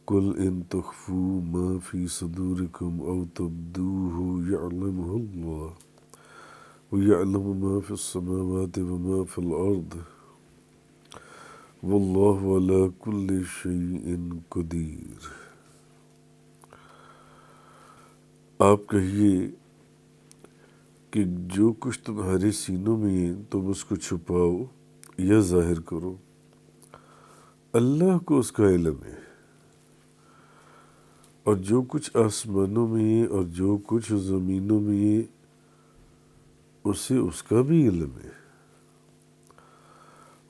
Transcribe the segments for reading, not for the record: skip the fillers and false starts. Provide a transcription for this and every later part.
قل ان تخفوا ما في صدوركم او تبدوه يعلمه الله ويعلم ما في السماوات وما في الارض واللہ علی کل شیء قدیر۔ آپ کہیے کہ جو کچھ تمہارے سینوں میں ہے تم اس کو چھپاؤ یا ظاہر کرو، اللہ کو اس کا علم ہے، اور جو کچھ آسمانوں میں ہے اور جو کچھ زمینوں میں ہے اسے اس کا بھی علم ہے،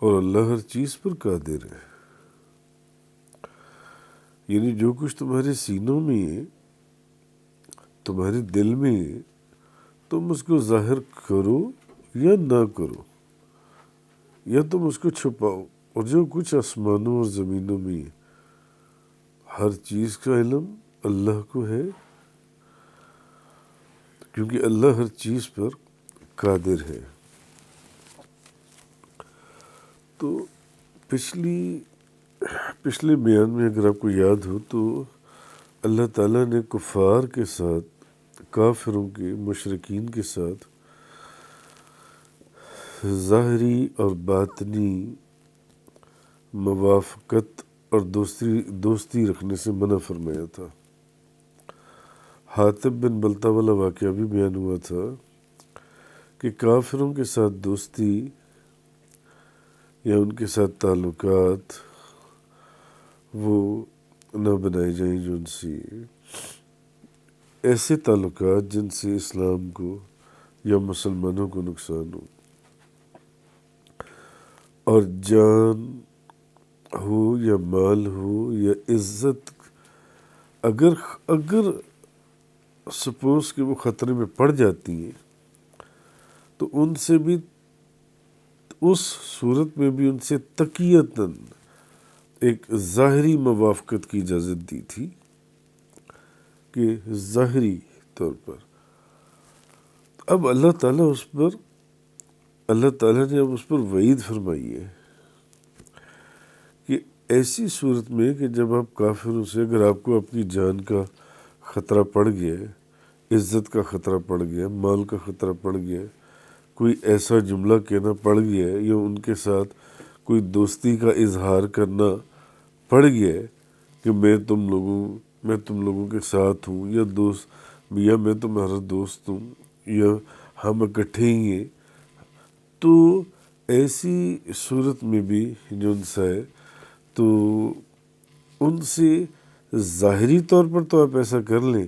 اور اللہ ہر چیز پر قادر ہے۔ یعنی جو کچھ تمہارے سینوں میں ہے، تمہارے دل میں ہے، تم اس کو ظاہر کرو یا نہ کرو، یا تم اس کو چھپاؤ، اور جو کچھ آسمانوں اور زمینوں میں ہے ہر چیز کا علم اللہ کو ہے، کیونکہ اللہ ہر چیز پر قادر ہے۔ تو پچھلے بیان میں اگر آپ کو یاد ہو تو اللہ تعالیٰ نے کفار کے ساتھ، کافروں کے، مشرکین کے ساتھ ظاہری اور باطنی موافقت اور دوستی رکھنے سے منع فرمایا تھا۔ حاطب بن بلتہ والا واقعہ بھی بیان ہوا تھا کہ کافروں کے ساتھ دوستی یا ان کے ساتھ تعلقات وہ نہ بنائے جائیں جو ان سے ایسے تعلقات جن سے اسلام کو یا مسلمانوں کو نقصان ہو، اور جان ہو یا مال ہو یا عزت، اگر سپوز کہ وہ خطرے میں پڑ جاتی ہیں تو ان سے بھی، اس صورت میں بھی ان سے تقیتاً ایک ظاہری موافقت کی اجازت دی تھی کہ ظاہری طور پر اب اللہ تعالیٰ نے اب اس پر وعید فرمائی ہے کہ ایسی صورت میں کہ جب آپ کافروں سے، اگر آپ کو اپنی جان کا خطرہ پڑ گیا، عزت کا خطرہ پڑ گیا، مال کا خطرہ پڑ گیا، کوئی ایسا جملہ کہنا پڑ گیا ہے یا ان کے ساتھ کوئی دوستی کا اظہار کرنا پڑ گیا ہے کہ میں تم لوگوں کے ساتھ ہوں، یا میں تمہارا دوست ہوں، یا ہم اکٹھے ہی ہیں، تو ایسی صورت میں بھی جو ان سے ہے تو ان سے ظاہری طور پر تو آپ ایسا کر لیں،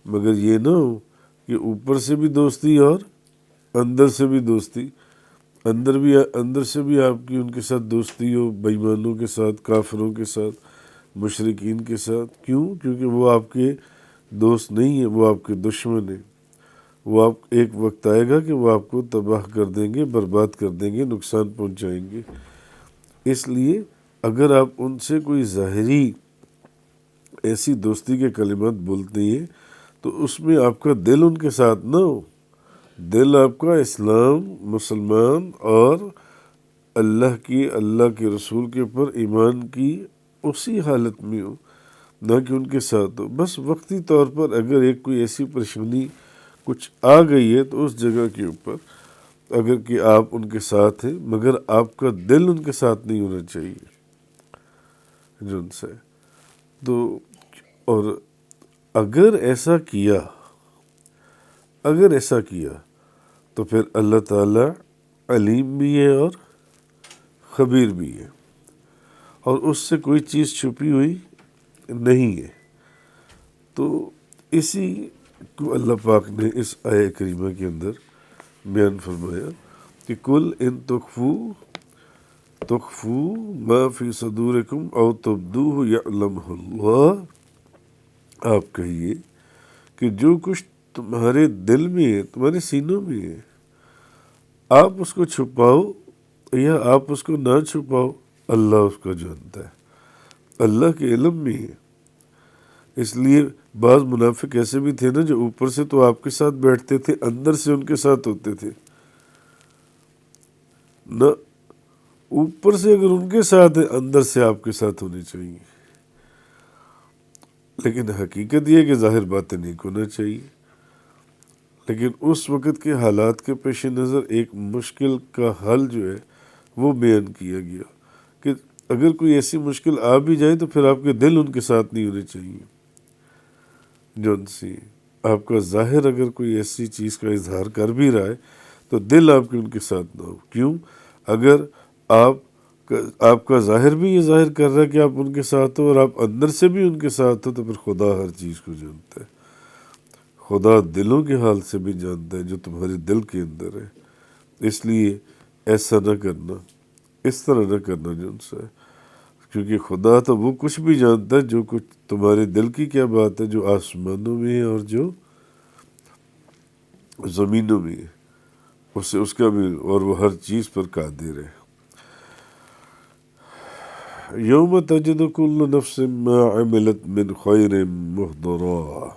مگر یہ نہ ہو کہ اوپر سے بھی دوستی اور اندر سے بھی دوستی، اندر سے بھی آپ کی ان کے ساتھ دوستی ہو، بے ایمانوں کے ساتھ، کافروں کے ساتھ، مشرکین کے ساتھ۔ کیوں؟ کیونکہ وہ آپ کے دوست نہیں ہیں، وہ آپ کے دشمن ہیں۔ وہ ایک وقت آئے گا کہ وہ آپ کو تباہ کر دیں گے، برباد کر دیں گے، نقصان پہنچائیں گے۔ اس لیے اگر آپ ان سے کوئی ظاہری ایسی دوستی کے کلمات بولتے ہیں تو اس میں آپ کا دل ان کے ساتھ نہ ہو، دل آپ کا اسلام، مسلمان اور اللہ کے رسول کے اوپر ایمان کی اسی حالت میں ہو، نہ کہ ان کے ساتھ ہو۔ بس وقتی طور پر اگر کوئی ایسی پریشانی کچھ آ گئی ہے تو اس جگہ کے اوپر اگر کہ آپ ان کے ساتھ ہیں، مگر آپ کا دل ان کے ساتھ نہیں ہونا چاہیے جو ان سے تو، اور اگر ایسا کیا تو پھر اللہ تعالیٰ علیم بھی ہے اور خبیر بھی ہے، اور اس سے کوئی چیز چھپی ہوئی نہیں ہے۔ تو اسی کو اللہ پاک نے اس آیہ کریمہ کے اندر بیان فرمایا کہ کل ان تخفوا ما فی صدورکم او تبدوہ یعلمہ اللہ، آپ کہیے کہ جو کچھ تمہارے دل میں ہے، تمہارے سینوں میں ہے، آپ اس کو چھپاؤ یا آپ اس کو نہ چھپاؤ، اللہ اس کو جانتا ہے، اللہ کے علم میں ہے۔ اس لیے بعض منافق ایسے بھی تھے نا جو اوپر سے تو آپ کے ساتھ بیٹھتے تھے، اندر سے ان کے ساتھ ہوتے تھے نہ، اوپر سے اگر ان کے ساتھ ہے، اندر سے آپ کے ساتھ ہونے چاہیے۔ لیکن حقیقت یہ ہے کہ ظاہر باتیں نیک ہونا چاہیے، لیکن اس وقت کے حالات کے پیش نظر ایک مشکل کا حل جو ہے وہ بیان کیا گیا کہ اگر کوئی ایسی مشکل آ بھی جائے تو پھر آپ کے دل ان کے ساتھ نہیں ہونے چاہیے، جون سی آپ کا ظاہر اگر کوئی ایسی چیز کا اظہار کر بھی رہا ہے تو دل آپ کے ان کے ساتھ نہ ہو۔ کیوں؟ اگر آپ کا ظاہر بھی یہ ظاہر کر رہا ہے کہ آپ ان کے ساتھ ہو اور آپ اندر سے بھی ان کے ساتھ ہو تو پھر خدا ہر چیز کو جانتا ہے، خدا دلوں کے حال سے بھی جانتا ہے جو تمہارے دل کے اندر ہے۔ اس لیے ایسا نہ کرنا، اس طرح نہ کرنا جو ان سے، کیونکہ خدا تو وہ کچھ بھی جانتا ہے جو کچھ تمہارے دل کی کیا بات ہے، جو آسمانوں میں ہے اور جو زمینوں میں ہے، اسے اس کا بھی، اور وہ ہر چیز پر قادر ہے۔ یوم تجد کل نفس ما عملت من خیر محضرا،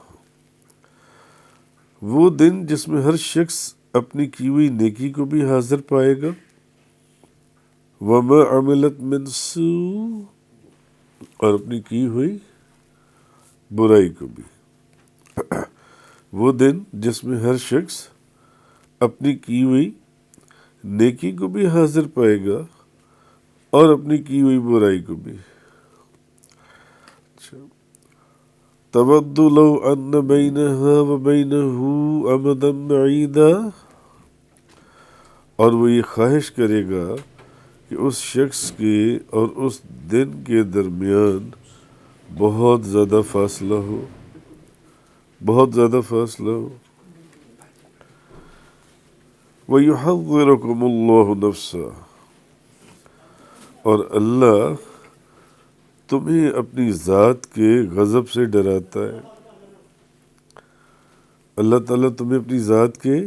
وہ دن جس میں ہر شخص اپنی کی ہوئی نیکی کو بھی حاضر پائے گا، وما عملت من سوء، اور اپنی کی ہوئی برائی کو بھی۔ وہ دن جس میں ہر شخص اپنی کی ہوئی نیکی کو بھی حاضر پائے گا اور اپنی کی ہوئی برائی کو بھی۔ تود لو ان بینہا وبینہ امدا بعیدا، اور وہ یہ خواہش کرے گا کہ اس شخص کے اور اس دن کے درمیان بہت زیادہ فاصلہ ہو، بہت زیادہ فاصلہ ہو۔ وَيُحَذِّرُكُمُ اللَّهُ نَفْسَهُ، اور اللہ تمہیں اپنی ذات کے غضب سے ڈراتا ہے، اللہ تعالیٰ تمہیں اپنی ذات کے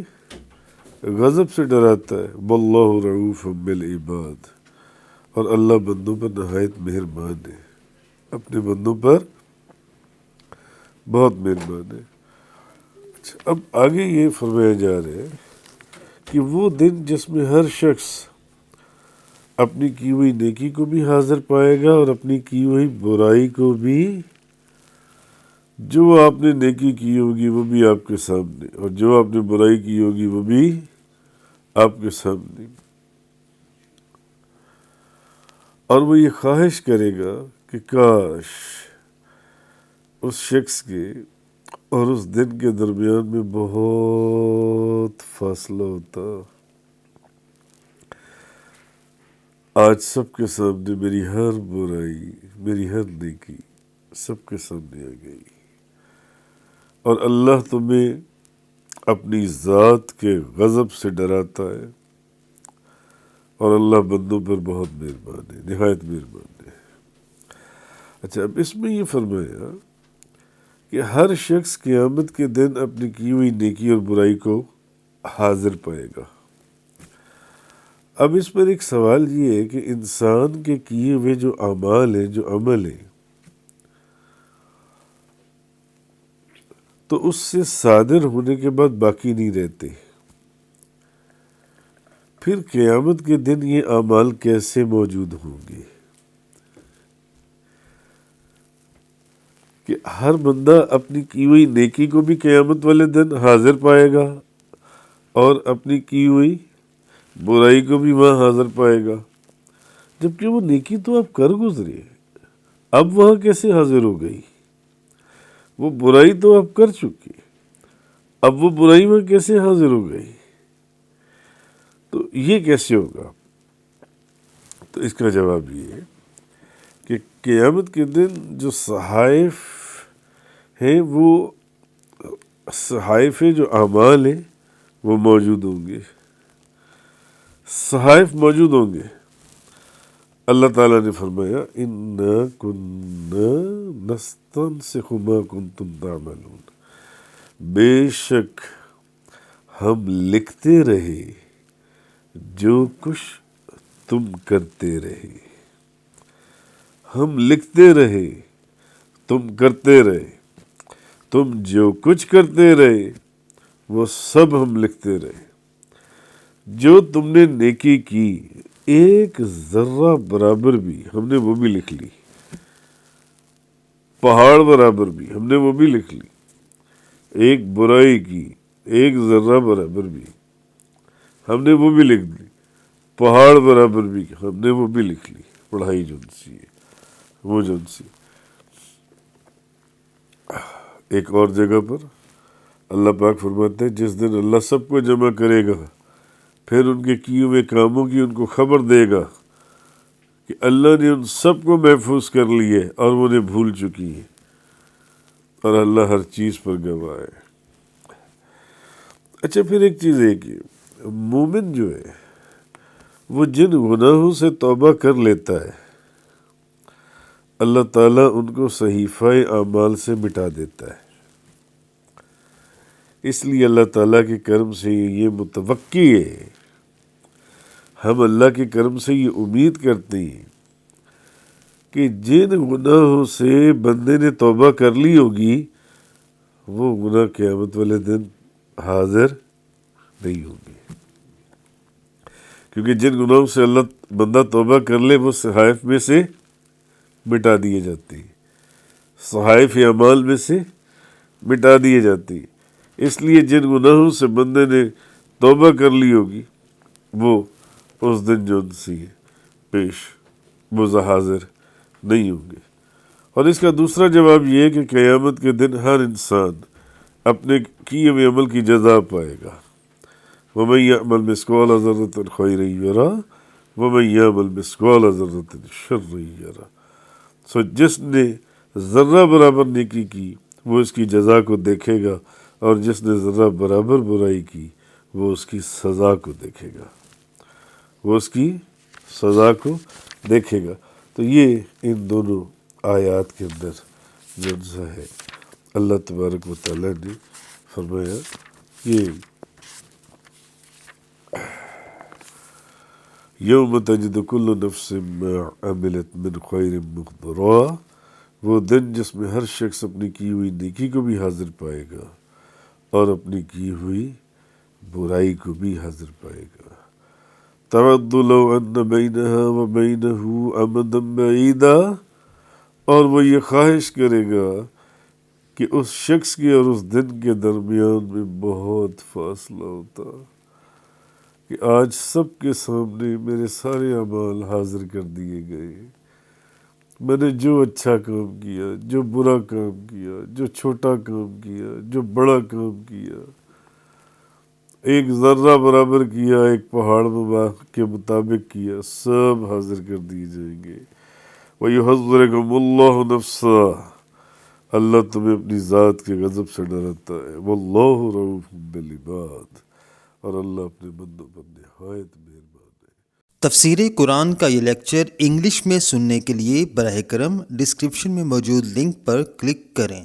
غضب سے ڈراتا ہے۔ وَاللَّهُ رَءُوفٌ بِالْعِبَادِ، اور اللہ بندوں پر نہایت مہربان ہے، اپنے بندوں پر بہت مہربان ہے۔ اچھا، اب آگے یہ فرمایا جا رہا ہے کہ وہ دن جس میں ہر شخص اپنی کی ہوئی نیکی کو بھی حاضر پائے گا اور اپنی کی ہوئی برائی کو بھی، جو آپ نے نیکی کی ہوگی وہ بھی آپ کے سامنے اور جو آپ نے برائی کی ہوگی وہ بھی آپ کے سامنے، اور وہ یہ خواہش کرے گا کہ کاش اس شخص کے اور اس دن کے درمیان میں بہت فاصلہ ہوتا۔ آج سب کے سامنے میری ہر برائی، میری ہر نیکی سب کے سامنے آ گئی، اور اللہ تمہیں اپنی ذات کے غضب سے ڈراتا ہے، اور اللہ بندوں پر بہت مہربان ہے، نہایت مہربان ہے۔ اچھا، اب اس میں یہ فرمایا کہ ہر شخص قیامت کے دن اپنی کی ہوئی نیکی اور برائی کو حاضر پائے گا۔ اب اس پر ایک سوال یہ ہے کہ انسان کے کیے ہوئے جو اعمال ہیں، جو عمل ہیں، تو اس سے صادر ہونے کے بعد باقی نہیں رہتے، پھر قیامت کے دن یہ اعمال کیسے موجود ہوں گے؟ کہ ہر بندہ اپنی کی ہوئی نیکی کو بھی قیامت والے دن حاضر پائے گا اور اپنی کی ہوئی برائی کو بھی وہاں حاضر پائے گا، جبکہ وہ نیکی تو آپ کر گزرے، اب وہاں کیسے حاضر ہو گئی؟ وہ برائی تو آپ کر چکے، اب وہ برائی وہاں کیسے حاضر ہو گئی؟ تو یہ کیسے ہوگا؟ تو اس کا جواب یہ ہے کہ قیامت کے دن جو صحائف ہیں، وہ صحائف جو اعمال ہیں وہ موجود ہوں گے، صحائف موجود ہوں گے۔ اللہ تعالیٰ نے فرمایا اِنَّا كُنَّا نَسْتَنسِخُ مَا كُنْتُمْ تَعْمَلُونَ، بے شک ہم لکھتے رہے جو کچھ تم کرتے رہے، ہم لکھتے رہے، تم کرتے رہے، تم جو کچھ کرتے رہے وہ سب ہم لکھتے رہے، جو تم نے نیکی کی ایک ذرہ برابر بھی ہم نے وہ بھی لکھ لی۔ پہاڑ برابر بھی ہم نے وہ بھی لکھ لی، ایک برائی کی ایک ذرہ برابر بھی ہم نے وہ بھی لکھ دی، پہاڑ برابر بھی ہم نے وہ بھی لکھ لی، پڑھائی جن سی ہے وہ جن سی۔ ایک اور جگہ پر اللہ پاک فرماتے ہیں جس دن اللہ سب کو جمع کرے گا، پھر ان کے کیے ہوئے کاموں کی ان کو خبر دے گا کہ اللہ نے ان سب کو محفوظ کر لی ہے اور وہ انہیں بھول چکی ہے، اور اللہ ہر چیز پر گواہ ہے۔ اچھا، پھر ایک چیز ہے کہ مومن جو ہے وہ جن گناہوں سے توبہ کر لیتا ہے اللہ تعالیٰ ان کو صحیفہ اعمال سے مٹا دیتا ہے۔ اس لیے اللہ تعالیٰ کے کرم سے یہ متوقع ہے، ہم اللہ کے کرم سے یہ امید کرتے ہیں کہ جن گناہوں سے بندے نے توبہ کر لی ہوگی وہ گناہ قیامت والے دن حاضر نہیں ہوں گے، کیونکہ جن گناہوں سے اللہ بندہ توبہ کر لے وہ صحائف میں سے مٹا دیے جاتے ہیں، صحائف اعمال میں سے مٹا دیے جاتے ہیں۔ اس لیے جن گناہوں سے بندے نے توبہ کر لی ہوگی وہ اس دن جو ان سے پیش وہ حاضر نہیں ہوں گے۔ اور اس کا دوسرا جواب یہ ہے کہ قیامت کے دن ہر انسان اپنے کیے ہوئے عمل کی جزا پائے گا۔ وَمَن يَعْمَلْ مِثْقَالَ ذَرَّةٍ خَيْرًا يَرَهُ وَمَن يَعْمَلْ مِثْقَالَ ذَرَّةٍ شَرًّا يَرَهُ۔ جس نے ذرہ برابر نیکی کی وہ اس کی جزا کو دیکھے گا، اور جس نے ذرہ برابر برائی کی وہ اس کی سزا کو دیکھے گا، وہ اس کی سزا کو دیکھے گا۔ تو یہ ان دونوں آیات کے اندر جو ہے اللہ تبارک و تعالیٰ نے فرمایا کہ یوم تجد کل نفس ما عملت من خیر محضرا، وہ دن جس میں ہر شخص اپنی کی ہوئی نیکی کو بھی حاضر پائے گا اور اپنی کی ہوئی برائی کو بھی حاضر پائے گا۔ تود لو ان بینہا و بینہ امدا بعیدا، اور وہ یہ خواہش کرے گا کہ اس شخص کے اور اس دن کے درمیان میں بہت فاصلہ ہوتا، کہ آج سب کے سامنے میرے سارے اعمال حاضر کر دیے گئے، میں نے جو اچھا کام کیا، جو برا کام کیا، جو چھوٹا کام کیا، جو بڑا کام کیا، ایک ذرہ برابر کیا، ایک پہاڑ کے مطابق کیا، سب حاضر کر دیے جائیں گے۔ وَيُحَذِّرُكُمُ اللَّهُ نَفْسَهُ، اللہ تمہیں اپنی ذات کے غضب سے ڈراتا ہے۔ وَاللَّهُ رَءُوفٌ بِالْعِبَادِ، اور اللہ اپنے بندوں پر نہایت مہربان ہے۔ تفسیر قرآن کا یہ لیکچر انگلش میں سننے کے لیے براہ کرم ڈسکرپشن میں موجود لنک پر کلک کریں۔